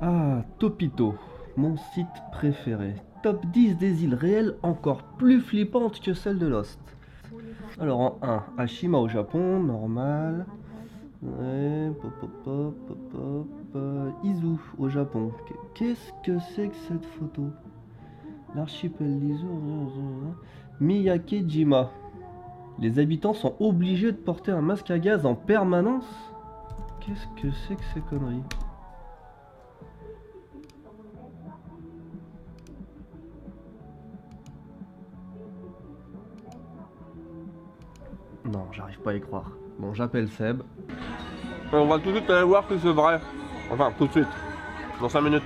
Ah, Topito, mon site préféré. Top 10 des îles réelles encore plus flippantes que celles de Lost. Alors en 1, Ashima au Japon, normal. Ouais, pop, pop, pop, pop, pop, Izu au Japon. Qu'est-ce que c'est que cette photo? L'archipel d'Izu. Miyake-jima. Les habitants sont obligés de porter un masque à gaz en permanence? Qu'est-ce que c'est que ces conneries? Non, j'arrive pas à y croire. Bon, j'appelle Seb. On va tout de suite aller voir si c'est vrai. Enfin, tout de suite. Dans 5 minutes.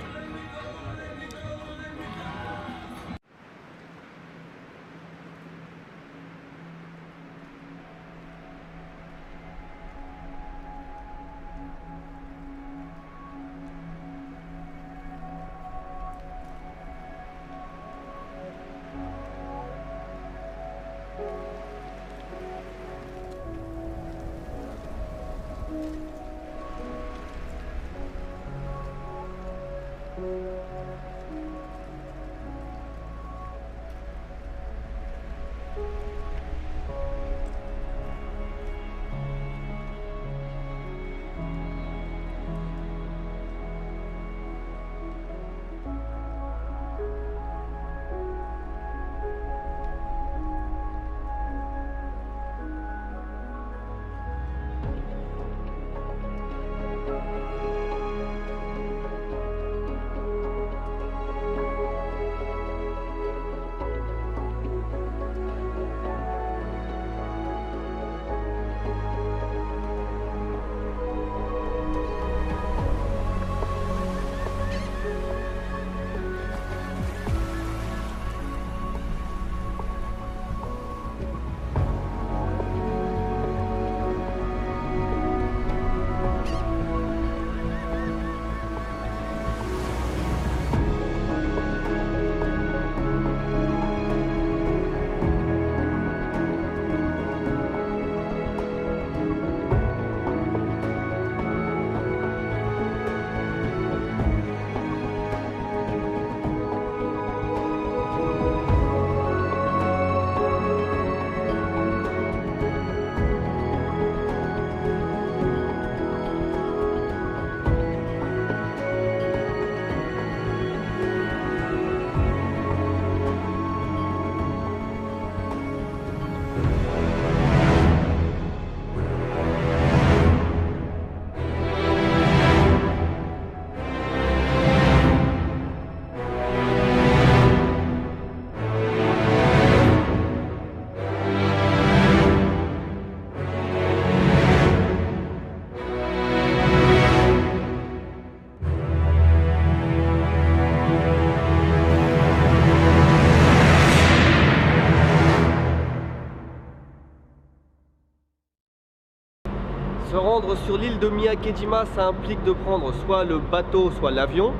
Se rendre sur l'île de Miyake-jima, ça implique de prendre soit le bateau, soit l'avion.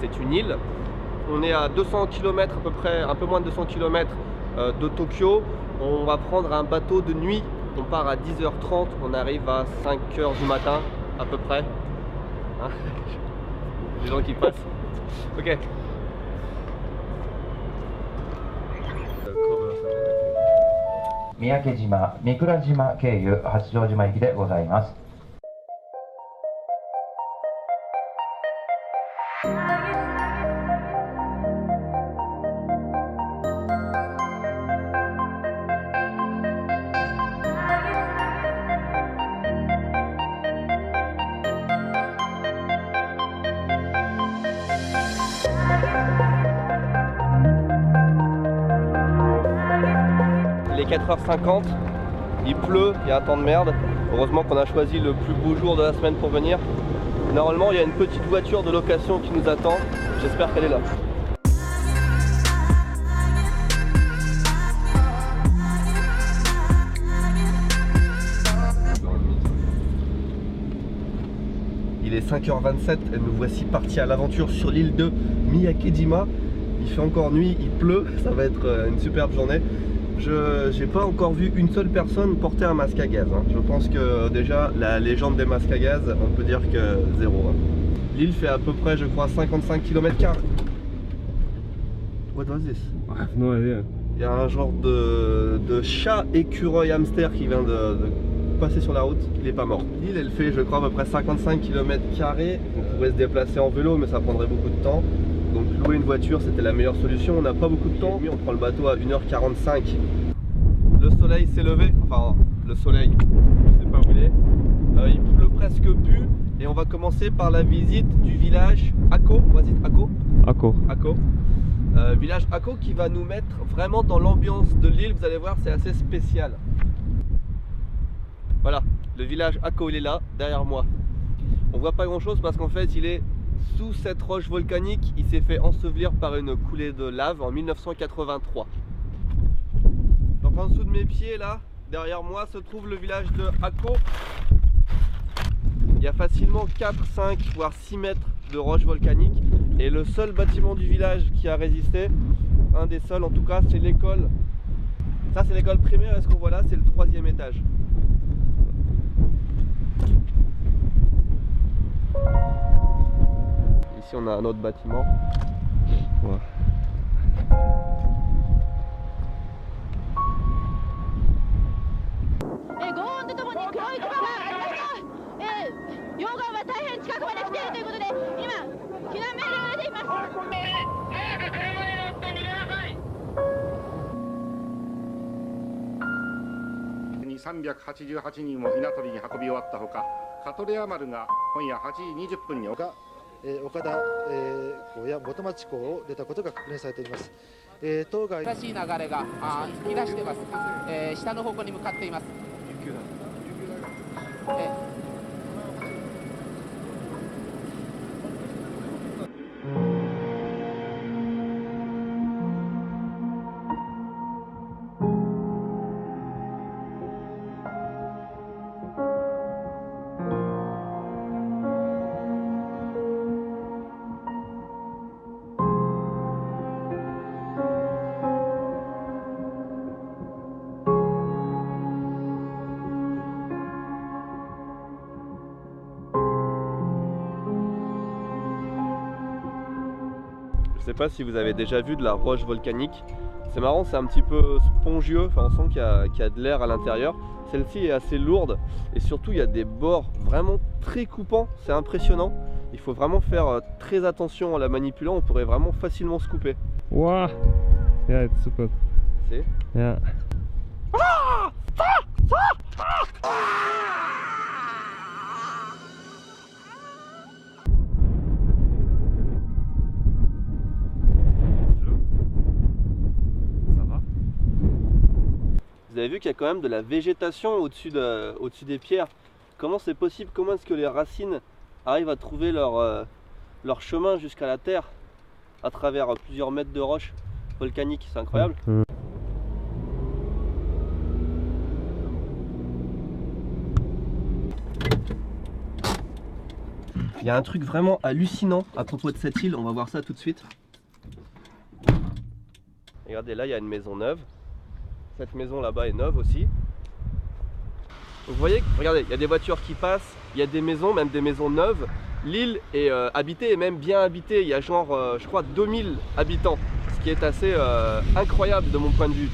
C'est une île. On est à 200 km à peu près, un peu moins de 200 km de Tokyo. On va prendre un bateau de nuit. On part à 10h30, on arrive à 5h du matin à peu près. Hein, les gens qui passent. Ok. 三宅島、御蔵島経由八丈島行きでございます。Il est 4h50, il pleut, il y a un temps de merde. Heureusement qu'on a choisi le plus beau jour de la semaine pour venir. Normalement, il y a une petite voiture de location qui nous attend. J'espère qu'elle est là. Il est 5h27 et nous voici partis à l'aventure sur l'île de Miyake-jima. Il fait encore nuit, il pleut, ça va être une superbe journée. Je n'ai pas encore vu une seule personne porter un masque à gaz. Hein. Je pense que déjà la légende des masques à gaz, on peut dire que zéro. Hein. L'île fait à peu près, je crois, 55 km². What was this? I have no idea. Il y a un genre de chat écureuil hamster qui vient de passer sur la route, il est pas mort. L'île elle fait je crois à peu près 55 km², on pourrait se déplacer en vélo mais ça prendrait beaucoup de temps. Donc louer une voiture c'était la meilleure solution, on n'a pas beaucoup de temps. On prend le bateau à 1h45. Le soleil s'est levé, enfin le soleil, je sais pas où il est. Il pleut presque plus et on va commencer par la visite du village Ako. Was it Ako? Ako. Village Ako qui va nous mettre vraiment dans l'ambiance de l'île, vous allez voir c'est assez spécial. Voilà, le village Ako il est là, derrière moi. On voit pas grand chose parce qu'en fait il est sous cette roche volcanique, il s'est fait ensevelir par une coulée de lave en 1983. Donc en dessous de mes pieds là, derrière moi se trouve le village de Ako. Il y a facilement 4, 5 voire 6 mètres de roche volcanique et le seul bâtiment du village qui a résisté, un des seuls en tout cas, c'est l'école. Ça c'est l'école primaire et ce qu'on voit là c'est le 3e étage. Ici on a un autre bâtiment. Ouais.388人も稲取に運び終わったほか、カトレア丸が今夜8時20分に岡田港や元町港を出たことが確認されております。当該新しい流れが引き出してます。下の方向に向かっています。Je sais pas si vous avez déjà vu de la roche volcanique. C'est marrant, c'est un petit peu spongieux, enfin, on sent qu'il y a de l'air à l'intérieur. Celle-ci est assez lourde et surtout il y a des bords vraiment très coupants, c'est impressionnant. Il faut vraiment faire très attention en la manipulant, on pourrait vraiment facilement se couper. Wow. Yeah, it's super. See? Yeah. Vous avez vu qu'il y a quand même de la végétation au-dessus des pierres. Comment c'est possible? Comment est-ce que les racines arrivent à trouver leur chemin jusqu'à la terre à travers plusieurs mètres de roches volcaniques? C'est incroyable. Il y a un truc vraiment hallucinant à propos de cette île, on va voir ça tout de suite. Regardez, là il y a une maison neuve. Cette maison là-bas est neuve aussi. Donc vous voyez, regardez, il y a des voitures qui passent, il y a des maisons, même des maisons neuves. L'île est habitée et même bien habitée. Il y a genre, je crois, 2000 habitants, ce qui est assez incroyable de mon point de vue.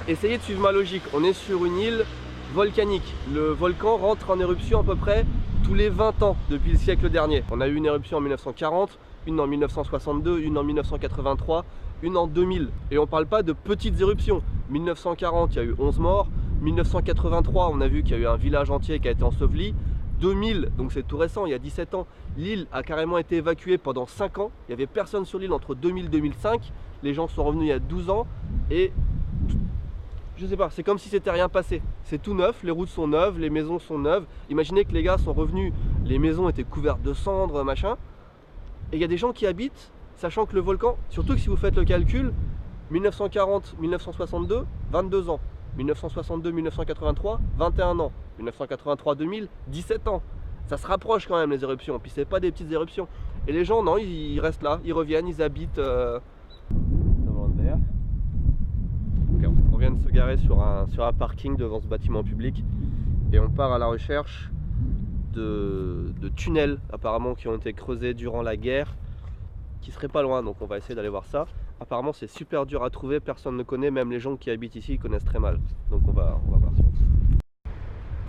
Essayez de suivre ma logique. On est sur une île volcanique. Le volcan rentre en éruption à peu près tous les 20 ans depuis le siècle dernier. On a eu une éruption en 1940, une en 1962, une en 1983, une en 2000. Et on parle pas de petites éruptions. 1940, il y a eu 11 morts. 1983, on a vu qu'il y a eu un village entier qui a été enseveli. 2000, donc c'est tout récent, il y a 17 ans, l'île a carrément été évacuée pendant 5 ans. Il n'y avait personne sur l'île entre 2000 et 2005. Les gens sont revenus il y a 12 ans et je sais pas, c'est comme si c'était rien passé. C'est tout neuf, les routes sont neuves, les maisons sont neuves. Imaginez que les gars sont revenus, les maisons étaient couvertes de cendres, machin. Et il y a des gens qui habitent, sachant que le volcan, surtout que si vous faites le calcul, 1940-1962, 22 ans. 1962-1983, 21 ans. 1983-2000, 17 ans. Ça se rapproche quand même les éruptions, puis c'est pas des petites éruptions. Et les gens, non, ils restent là, ils reviennent, ils habitent... Okay, on vient de se garer sur un parking devant ce bâtiment public et on part à la recherche de tunnels apparemment qui ont été creusés durant la guerre, qui serait pas loin, donc on va essayer d'aller voir ça. Apparemment c'est super dur à trouver, personne ne connaît, même les gens qui habitent ici connaissent très mal. Donc on va voir ça.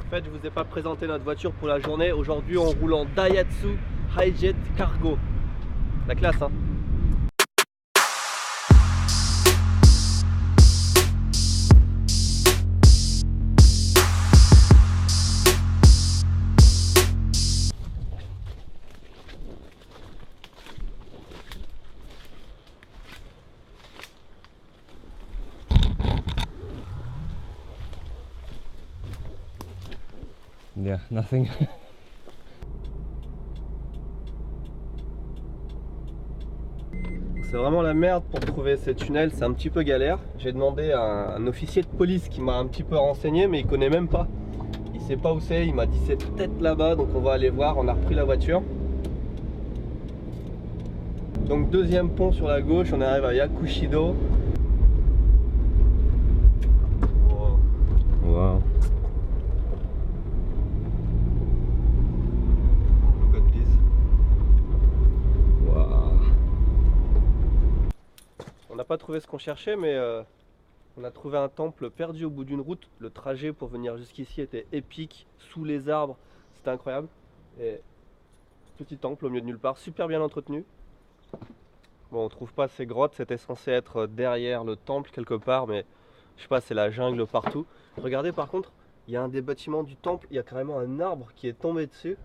En fait je vous ai pas présenté notre voiture pour la journée. Aujourd'hui on roule en Daihatsu Hi-Jet Cargo. La classe hein. Yeah, nothing. C'est vraiment la merde pour trouver ces tunnels, c'est un petit peu galère. J'ai demandé à un officier de police qui m'a un petit peu renseigné, mais il connaît même pas. Il sait pas où c'est, il m'a dit c'est peut-être là-bas, donc on va aller voir. On a repris la voiture. Donc deuxième pont sur la gauche, on arrive à Yakushido. Wow. On n'a pas trouvé ce qu'on cherchait, mais on a trouvé un temple perdu au bout d'une route. Le trajet pour venir jusqu'ici était épique, sous les arbres, c'était incroyable. Et petit temple au milieu de nulle part, super bien entretenu. Bon, on trouve pas ces grottes, c'était censé être derrière le temple quelque part, mais je sais pas, c'est la jungle partout. Regardez par contre, il y a un des bâtiments du temple, il y a carrément un arbre qui est tombé dessus.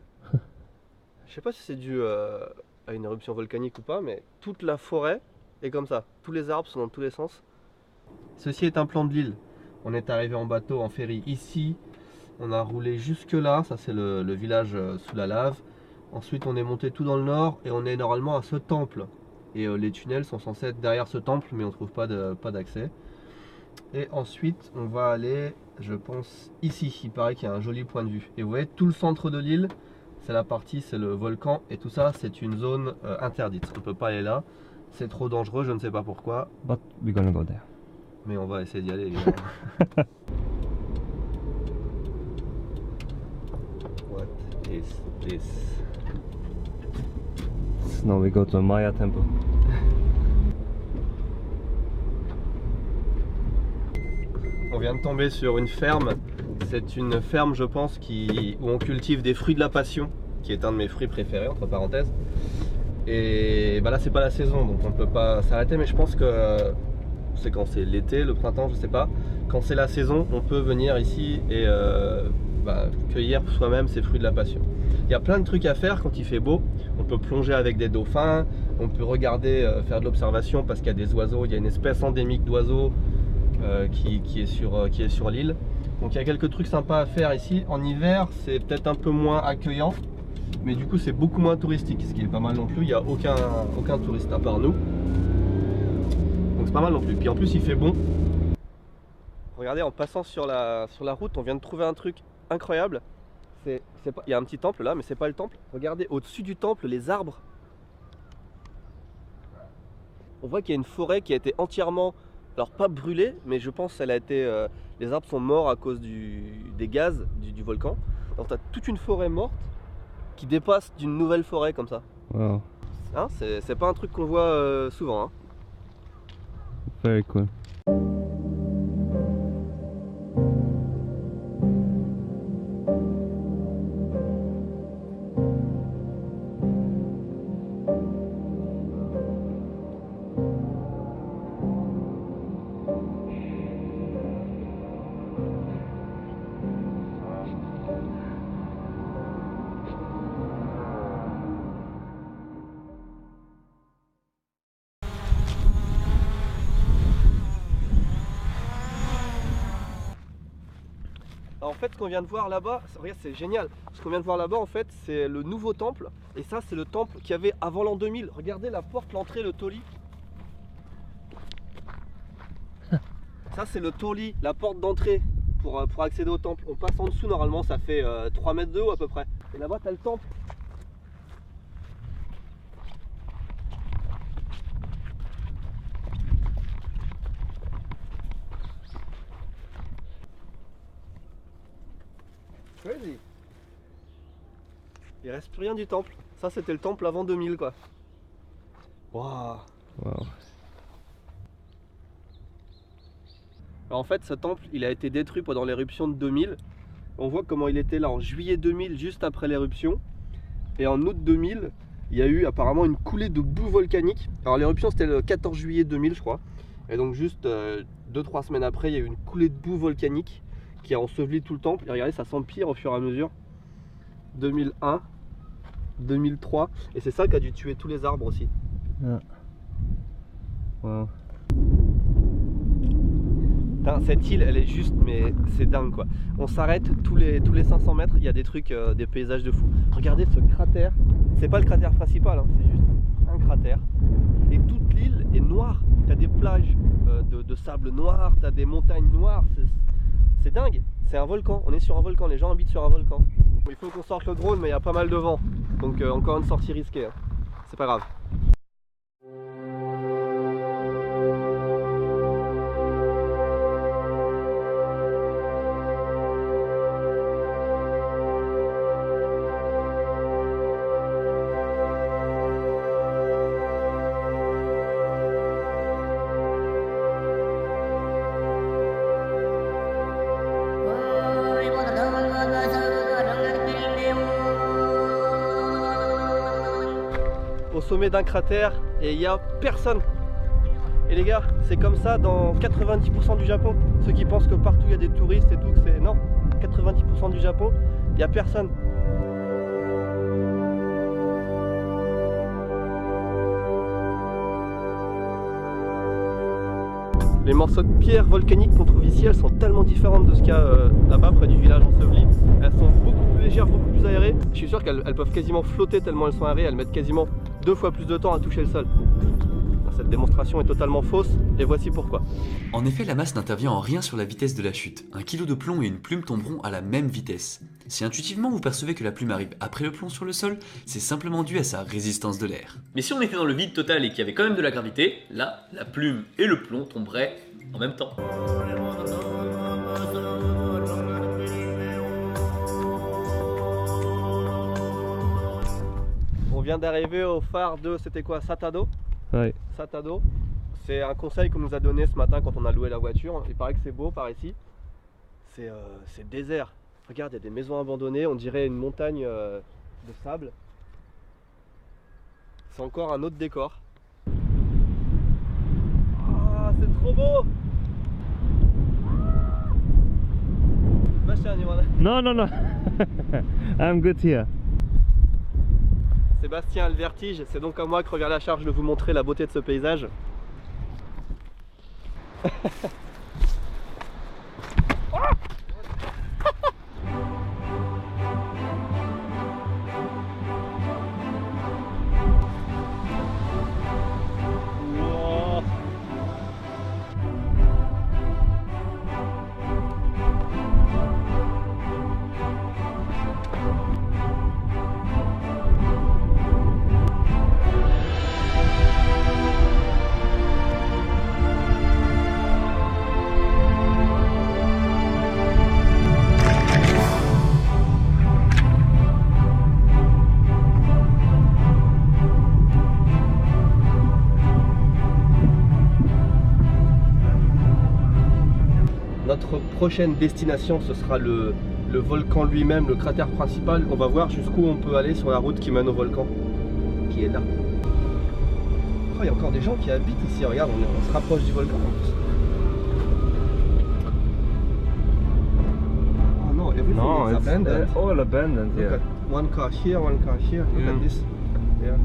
Je sais pas si c'est dû à une éruption volcanique ou pas, mais toute la forêt est comme ça. Tous les arbres sont dans tous les sens. Ceci est un plan de l'île. On est arrivé en bateau, en ferry ici. On a roulé jusque là, ça c'est le village sous la lave. Ensuite on est monté tout dans le nord et on est normalement à ce temple. Et les tunnels sont censés être derrière ce temple, mais on trouve pas d'accès. Et ensuite on va aller, je pense, ici. Il paraît qu'il y a un joli point de vue. Et vous voyez, tout le centre de l'île, c'est la partie, c'est le volcan. Et tout ça, c'est une zone interdite. On ne peut pas aller là. C'est trop dangereux, je ne sais pas pourquoi. But we're gonna go there. Mais on va essayer d'y aller, évidemment. What is this? Now we go to Maya temple. On vient de tomber sur une ferme. C'est une ferme, je pense, où on cultive des fruits de la passion, qui est un de mes fruits préférés, entre parenthèses. Et bah là, c'est pas la saison, donc on peut pas s'arrêter, mais je pense que c'est quand c'est l'été, le printemps, je sais pas. Quand c'est la saison, on peut venir ici et cueillir soi-même ces fruits de la passion. Il y a plein de trucs à faire quand il fait beau. On peut plonger avec des dauphins, on peut regarder, faire de l'observation parce qu'il y a des oiseaux. Il y a une espèce endémique d'oiseaux qui est sur l'île. Donc il y a quelques trucs sympas à faire ici. En hiver, c'est peut-être un peu moins accueillant, mais du coup c'est beaucoup moins touristique, ce qui est pas mal non plus. Il n'y a aucun touriste à part nous. Donc c'est pas mal non plus. Puis en plus il fait bon. Regardez, en passant sur la route, on vient de trouver un truc incroyable. Il y a un petit temple là, mais c'est pas le temple. Regardez, au-dessus du temple, les arbres. On voit qu'il y a une forêt qui a été entièrement, alors pas brûlée, mais je pense qu'elle a été, les arbres sont morts à cause des gaz du volcan. Donc tu as toute une forêt morte qui dépasse d'une nouvelle forêt comme ça. Wow. Hein, c'est pas un truc qu'on voit souvent. Hein. Very cool. Alors en fait, ce qu'on vient de voir là-bas, regarde, c'est génial. Ce qu'on vient de voir là-bas, en fait, c'est le nouveau temple. Et ça, c'est le temple qu'il y avait avant l'an 2000. Regardez la porte, l'entrée, le toli. Ça, c'est le toli, la porte d'entrée pour accéder au temple. On passe en dessous, normalement, ça fait 3 mètres de haut à peu près. Et là-bas, tu as le temple. Crazy. Il reste plus rien du temple. Ça c'était le temple avant 2000 quoi. Waouh. Wow. Alors, en fait ce temple il a été détruit pendant l'éruption de 2000. On voit comment il était là en juillet 2000 juste après l'éruption. Et en août 2000 il y a eu apparemment une coulée de boue volcanique. Alors l'éruption c'était le 14 juillet 2000 je crois. Et donc juste 2-3 semaines après il y a eu une coulée de boue volcanique qui a enseveli tout le temple. Et regardez ça s'empire au fur et à mesure. 2001, 2003. Et c'est ça qui a dû tuer tous les arbres aussi. Yeah. Wow. Putain, cette île elle est juste mais c'est dingue quoi. On s'arrête tous les 500 mètres, il y a des trucs, des paysages de fou. Regardez ce cratère, c'est pas le cratère principal, hein, c'est juste un cratère. Et toute l'île est noire, t'as des plages de sable noir, t'as des montagnes noires, c'est dingue. C'est un volcan, on est sur un volcan, les gens habitent sur un volcan. Il faut qu'on sorte le drone mais il y a pas mal de vent, donc encore une sortie risquée, hein. C'est pas grave. Au sommet d'un cratère et il n'y a personne. Et les gars, c'est comme ça dans 90% du Japon. Ceux qui pensent que partout il y a des touristes et tout, que c'est... Non, 90% du Japon, il n'y a personne. Les morceaux de pierre volcanique qu'on trouve ici, elles sont tellement différentes de ce qu'il y a là-bas près du village enseveli. Elles sont beaucoup plus légères, beaucoup plus aérées. Je suis sûr qu'elles peuvent quasiment flotter tellement elles sont aérées. Elles mettent quasiment 2 fois plus de temps à toucher le sol. Cette démonstration est totalement fausse et voici pourquoi. En effet, la masse n'intervient en rien sur la vitesse de la chute. Un kilo de plomb et une plume tomberont à la même vitesse. Si intuitivement vous percevez que la plume arrive après le plomb sur le sol, c'est simplement dû à sa résistance de l'air. Mais si on était dans le vide total et qu'il y avait quand même de la gravité, là, la plume et le plomb tomberaient en même temps. On vient d'arriver au phare de, c'était quoi, Satado? Ouais. Satado. C'est un conseil qu'on nous a donné ce matin quand on a loué la voiture. Il paraît que c'est beau par ici. C'est désert. Regarde, il y a des maisons abandonnées, on dirait une montagne de sable. C'est encore un autre décor. Ah, c'est trop beau! Non, non, non. I'm good here. Sébastien a le vertige, c'est donc à moi que revient la charge de vous montrer la beauté de ce paysage. Notre prochaine destination, ce sera le volcan lui-même, le cratère principal. On va voir jusqu'où on peut aller sur la route qui mène au volcan, qui est là. Oh, il y a encore des gens qui habitent ici, regarde, on se rapproche du volcan en plus. Oh non, everything No, is it's abandoned. all abandoned. Look Yeah. at one car here, look at this. Yeah.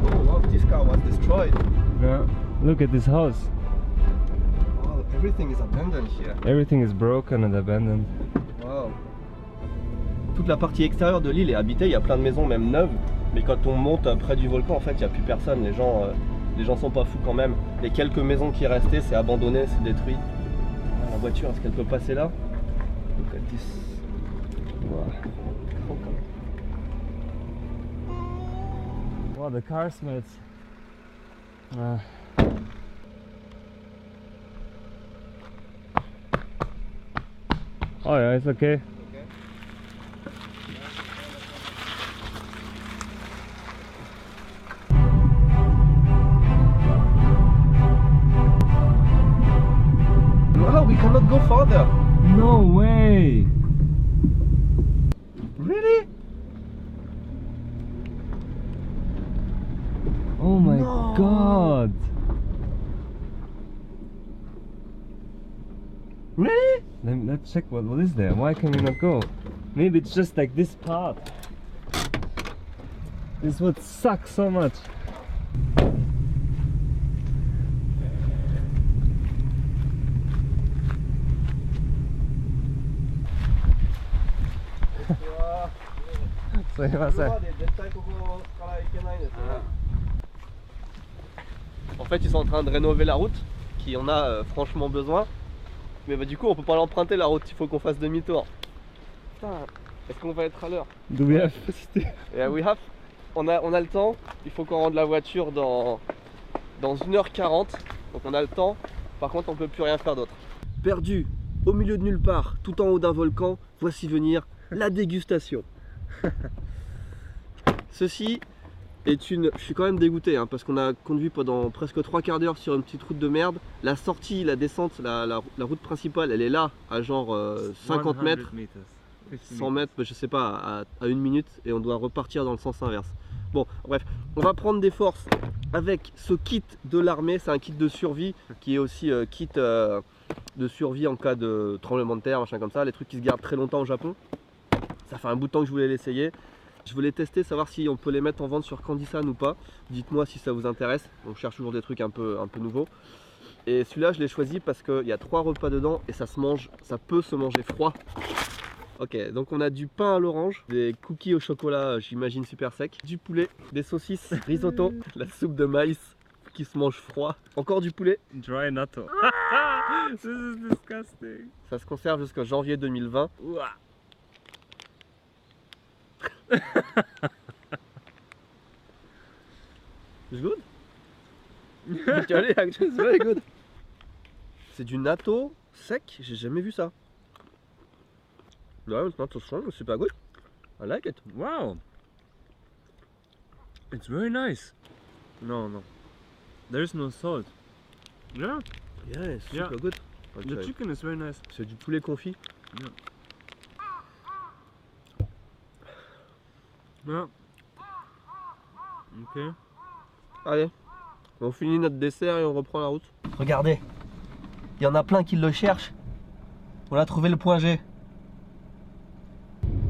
Oh wow, this car was destroyed. Yeah. Look at this house. Wow, everything is abandoned here. Everything is broken and abandoned. Wow. Toute la partie extérieure de l'île est habitée, il y a plein de maisons même neuves, mais quand on monte près du volcan en fait il n'y a plus personne, les gens sont pas fous quand même. Les quelques maisons qui restaient c'est abandonné, c'est détruit. Ah, la voiture, est-ce qu'elle peut passer là? Look at this. Wow. Wow, the car smells. Oh yeah, it's okay. go further. No way! Really? Oh my No. god! Really? Let's check what is there. Why can we not go? Maybe it's just like this part. This would suck so much. En fait, ils sont en train de rénover la route, qui en a franchement besoin. Mais bah, du coup, on peut pas l'emprunter la route, il faut qu'on fasse demi-tour. Putain, est-ce qu'on va être à l'heure? Do we have Yeah, we have. On a le temps, il faut qu'on rende la voiture dans 1h40. Donc on a le temps, par contre on peut plus rien faire d'autre. Perdu, au milieu de nulle part, tout en haut d'un volcan, voici venir la dégustation. Ceci est une... Je suis quand même dégoûté hein, parce qu'on a conduit pendant presque 3 quarts d'heure sur une petite route de merde. La sortie, la descente, la route principale, elle est là à genre 50 mètres. 100 mètres, je sais pas, à 1 minute et on doit repartir dans le sens inverse. Bon, bref, on va prendre des forces avec ce kit de l'armée. C'est un kit de survie qui est aussi kit de survie en cas de tremblement de terre, machin comme ça. Les trucs qui se gardent très longtemps au Japon. Ça fait un bout de temps que je voulais l'essayer. Je voulais tester, savoir si on peut les mettre en vente sur Candysan ou pas. Dites-moi si ça vous intéresse. On cherche toujours des trucs un peu nouveaux. Et celui-là, je l'ai choisi parce qu'il y a 3 repas dedans et ça peut se manger froid. Ok, donc on a du pain à l'orange, des cookies au chocolat, j'imagine super sec, du poulet, des saucisses, risotto, la soupe de maïs qui se mange froid, encore du poulet. dry natto? This is disgusting. Ça se conserve jusqu'en janvier 2020. It's good? Actually, it's very good. C'est du natto sec, j'ai jamais vu ça. No, it's not so strong, it's super good. I like it. Wow. It's very nice. No. There's no salt. Yeah. Yeah, it's super Yeah. good. The chicken is very nice. C'est du poulet confit. Yeah. Ok. Allez, on finit notre dessert et on reprend la route. Regardez, il y en a plein qui le cherchent. On a trouvé le point G.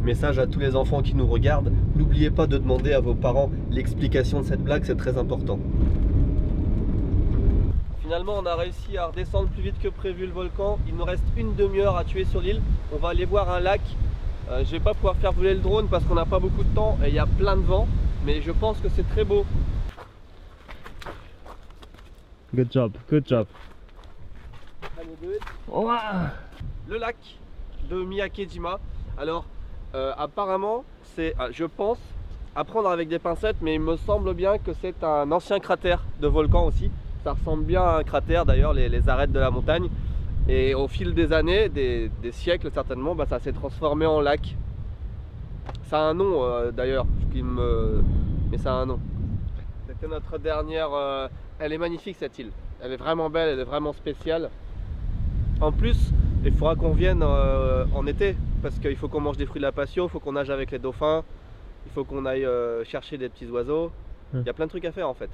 Message à tous les enfants qui nous regardent, n'oubliez pas de demander à vos parents l'explication de cette blague, c'est très important. Finalement, on a réussi à redescendre plus vite que prévu le volcan. Il nous reste une demi-heure à tuer sur l'île. On va aller voir un lac. Je vais pas pouvoir faire voler le drone parce qu'on n'a pas beaucoup de temps et il y a plein de vent. Mais je pense que c'est très beau. Good job. Wow. Le lac de Miyakejima. Alors, apparemment, c'est, je pense, à prendre avec des pincettes, mais il me semble bien que c'est un ancien cratère de volcan aussi. Ça ressemble bien à un cratère d'ailleurs, les arêtes de la montagne. Et au fil des années, des siècles certainement, bah, ça s'est transformé en lac. Ça a un nom d'ailleurs, mais ça a un nom. C'était notre dernière... Elle est magnifique cette île. Elle est vraiment belle, elle est vraiment spéciale. En plus, il faudra qu'on vienne en été, parce qu'il faut qu'on mange des fruits de la passion, il faut qu'on nage avec les dauphins, il faut qu'on aille chercher des petits oiseaux. Il y a plein de trucs à faire en fait.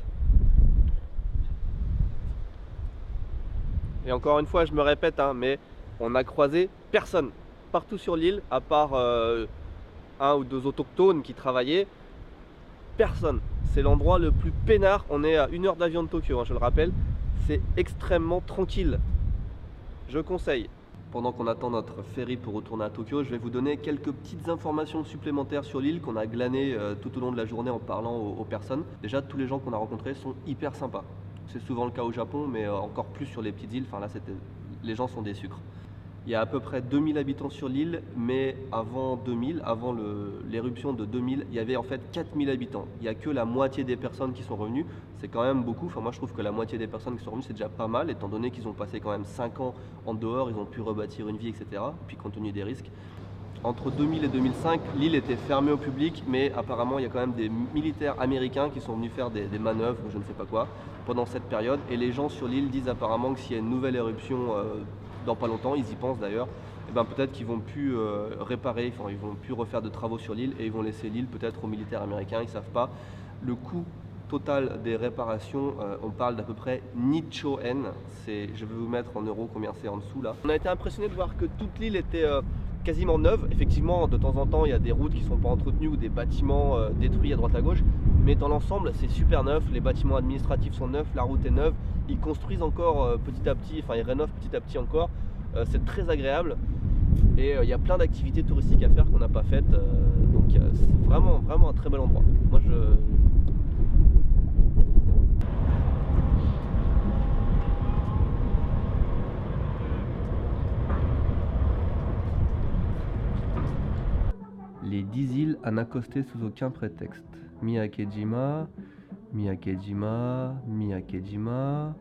Et encore une fois, je me répète, hein, mais on a croisé personne partout sur l'île, à part 1 ou 2 autochtones qui travaillaient. Personne. C'est l'endroit le plus peinard. On est à 1 heure d'avion de Tokyo, hein, je le rappelle. C'est extrêmement tranquille. Je conseille. Pendant qu'on attend notre ferry pour retourner à Tokyo, je vais vous donner quelques petites informations supplémentaires sur l'île qu'on a glanées tout au long de la journée en parlant aux personnes. Déjà, tous les gens qu'on a rencontrés sont hyper sympas. C'est souvent le cas au Japon, mais encore plus sur les petites îles. Enfin là, les gens sont des sucres. Il y a à peu près 2000 habitants sur l'île, mais avant 2000, avant l'éruption de 2000, il y avait en fait 4000 habitants. Il n'y a que la moitié des personnes qui sont revenues. C'est quand même beaucoup. Enfin, moi, je trouve que la moitié des personnes qui sont revenues, c'est déjà pas mal, étant donné qu'ils ont passé quand même 5 ans en dehors, ils ont pu rebâtir une vie, etc. Puis compte tenu des risques. Entre 2000 et 2005, l'île était fermée au public, mais apparemment, il y a quand même des militaires américains qui sont venus faire des manœuvres, je ne sais pas quoi, pendant cette période. Et les gens sur l'île disent apparemment que s'il y a une nouvelle éruption dans pas longtemps, ils y pensent d'ailleurs, et ben peut-être qu'ils vont plus réparer, enfin ils vont plus refaire de travaux sur l'île et ils vont laisser l'île peut-être aux militaires américains, ils savent pas. Le coût total des réparations, on parle d'à peu près Nichoen, je vais vous mettre en euros combien c'est en dessous là. On a été impressionné de voir que toute l'île était quasiment neuve. Effectivement, de temps en temps, il y a des routes qui ne sont pas entretenues ou des bâtiments détruits à droite à gauche, mais dans l'ensemble, c'est super neuf. Les bâtiments administratifs sont neufs, la route est neuve. Ils construisent encore petit à petit, enfin ils rénovent petit à petit encore. C'est très agréable et il y a plein d'activités touristiques à faire qu'on n'a pas faites. Donc c'est vraiment un très bel endroit. Moi, Les 10 îles à n'accoster sous aucun prétexte. Miyakejima, Miyakejima, Miyakejima,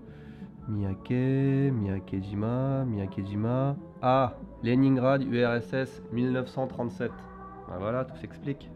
Miyakejima. Ah, Leningrad URSS 1937. Ben voilà, tout s'explique.